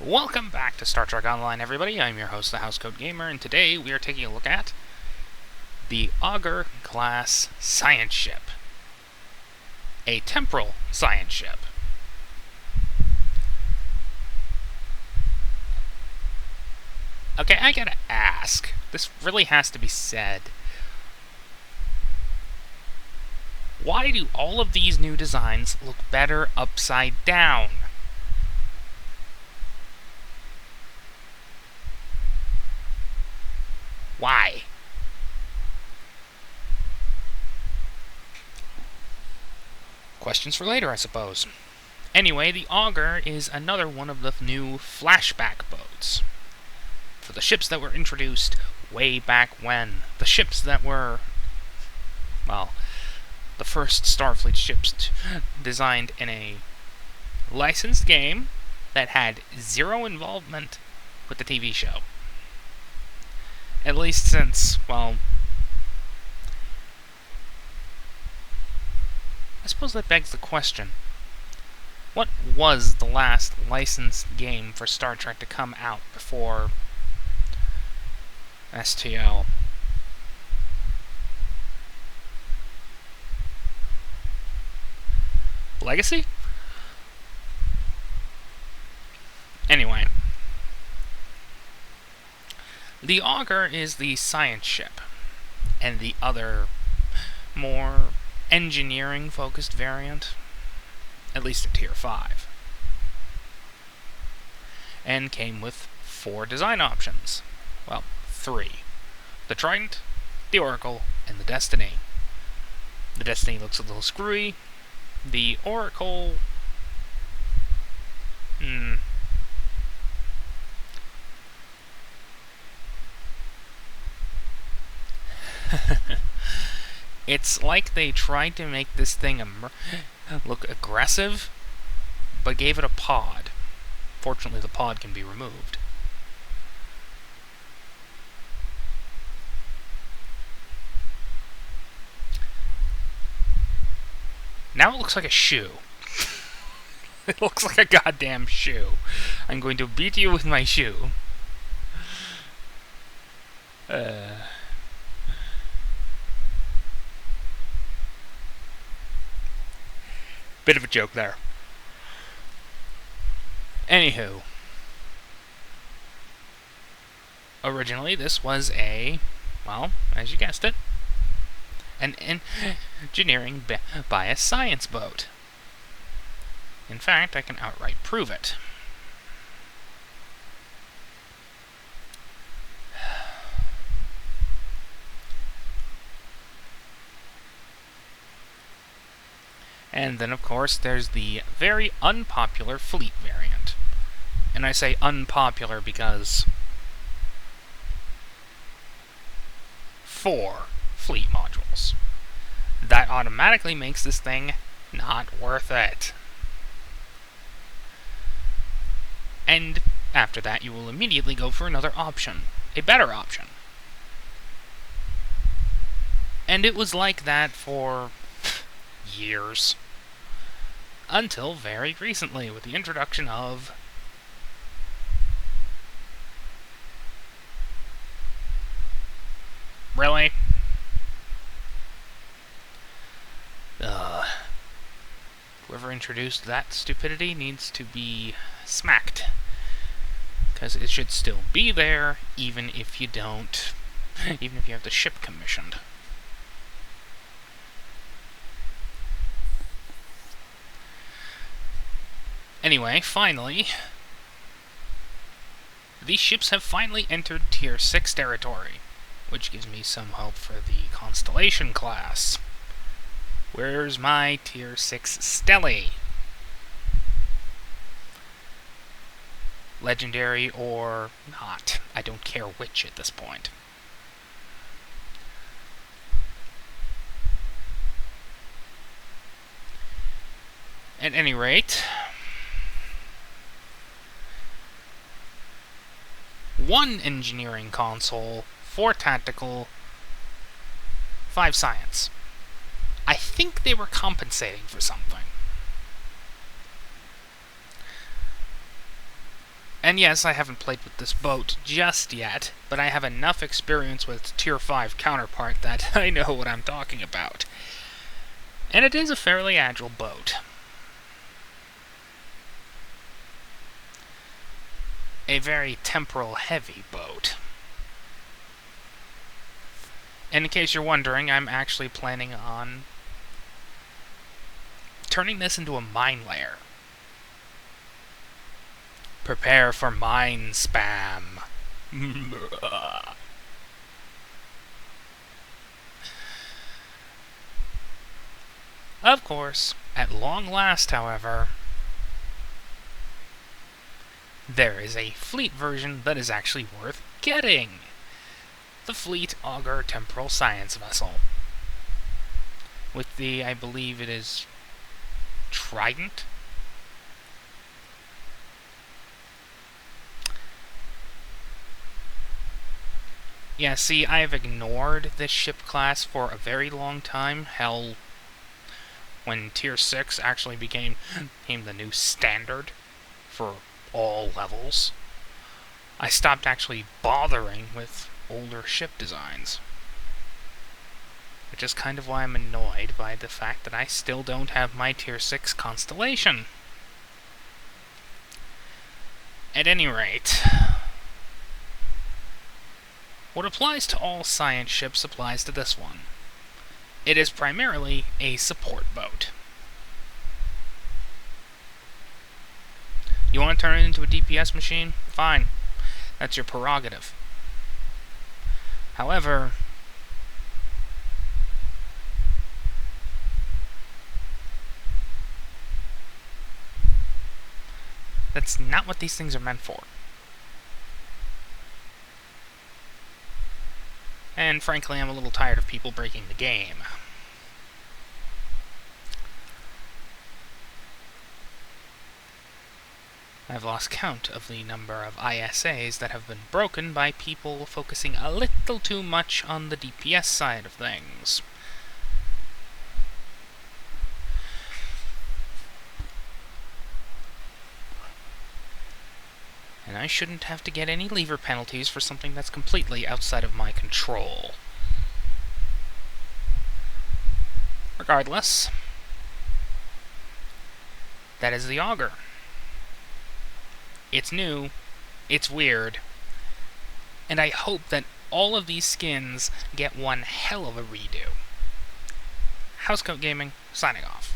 Welcome back to Star Trek Online, everybody. I'm your host, the Housecoat Gamer, and today we are taking a look at the Auger class science ship. A temporal science ship. Okay, I gotta ask. This really has to be said. Why do all of these new designs look better upside down? Why? Questions for later, I suppose. Anyway, the Auger is another one of the new flashback boats. For the ships that were introduced way back when. The ships that were, well, the first Starfleet ships designed in a licensed game that had zero involvement with the TV show. At least since, well, I suppose that begs the question. What was the last licensed game for Star Trek to come out before STL? Legacy? Anyway. The Auger is the science ship, and the other, more engineering-focused variant, at least at Tier 5, and came with 4 design options. Well, 3. The Trident, the Oracle, and the Destiny. The Destiny looks a little screwy. The Oracle... It's like they tried to make this thing look aggressive, but gave it a pod. Fortunately, the pod can be removed. Now it looks like a shoe. It looks like a goddamn shoe. I'm going to beat you with my shoe. Bit of a joke there. Anywho. Originally, this was a, well, as you guessed it, an engineering by a science boat. In fact, I can outright prove it. And then, of course, there's the very unpopular fleet variant. And I say unpopular because 4 fleet modules. That automatically makes this thing not worth it. And after that, you will immediately go for another option. A better option. And it was like that for years. Until very recently, with the introduction of really? Whoever introduced that stupidity needs to be smacked. Because it should still be there, even if you don't, even if you have the ship commissioned. Anyway, finally, these ships have finally entered Tier 6 territory, which gives me some hope for the Constellation class. Where's my Tier 6 Steli? Legendary or not, I don't care which at this point. At any rate, 1 engineering console, 4 tactical, 5 science. I think they were compensating for something. And yes, I haven't played with this boat just yet, but I have enough experience with Tier 5 counterpart that I know what I'm talking about. And it is a fairly agile boat. A very temporal heavy boat. And in case you're wondering, I'm actually planning on turning this into a mine layer. Prepare for mine spam. Of course, at long last, however, there is a fleet version that is actually worth getting. The Fleet Auger Temporal Science Vessel. With the, I believe it is, Trident? Yeah, see, I have ignored this ship class for a very long time. Hell, when Tier 6 actually became the new standard for all levels, I stopped actually bothering with older ship designs. Which is kind of why I'm annoyed by the fact that I still don't have my Tier 6 constellation. At any rate, what applies to all science ships applies to this one. It is primarily a support boat. You want to turn it into a DPS machine? Fine. That's your prerogative. However, that's not what these things are meant for. And frankly, I'm a little tired of people breaking the game. I've lost count of the number of ISAs that have been broken by people focusing a little too much on the DPS side of things. And I shouldn't have to get any lever penalties for something that's completely outside of my control. Regardless, that is the Auger. It's new, it's weird, and I hope that all of these skins get one hell of a redo. Housecoat Gaming, signing off.